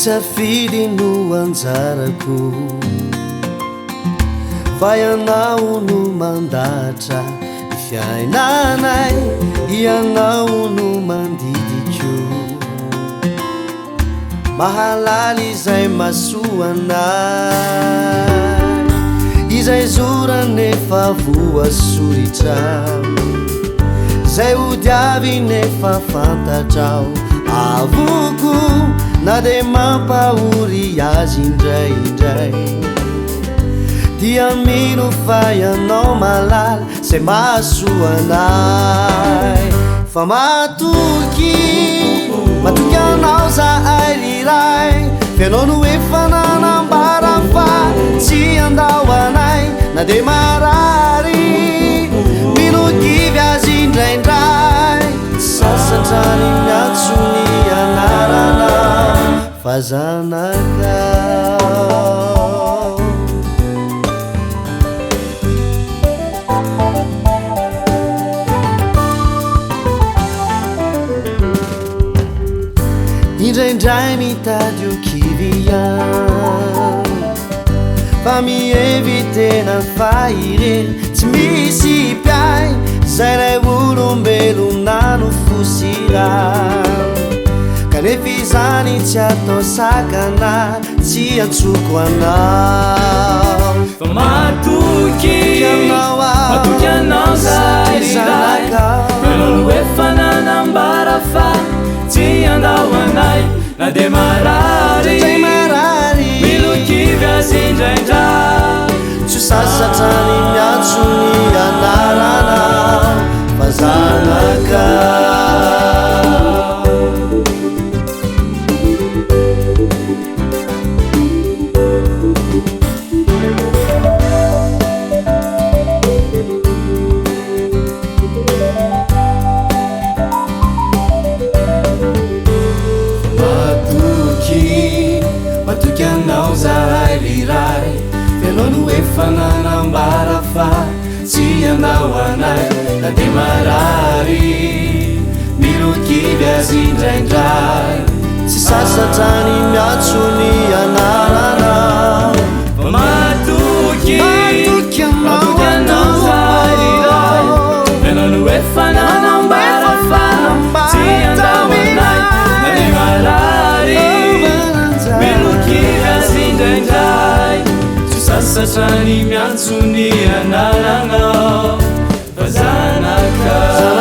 safidy no anjarako fa ianao no mandatra ny fiainanay ianao no mandidiko mahalala izay masoanay izay zoranefa voasoritra zay odiavy nefa fantatrao avoko na de mampahory azy indraindray dia mino fa ianao malala zay masoanay fa matoky anao zahay riray fianao no efa nanambara fa tsy andao anay na de marary minokivy azy indraindray sasatrany miatsony anarana fa zanakao indraindray mitady o kivia fa mievitena faireny tsy misy piay zay ray olombelona no fosira kanefa izany tsy atao sakana tsy antsoko anao fa matoky anao zay riray ianao no efa nanambara fa tsy andao anay na de marary milokivy azy indraindray tsy sasatrany miatsony anarana fa zanakao matoky anao zahay riray fianao no efa nanambara fa tsy andao anay na de marary milokivy azy indraindray tsy sasatrany miatsony anarana fa matoky anao zahay riray fianao no efa nanambara fa tsy andao anay na de marary sasatrany miantsony anarana fa zanakao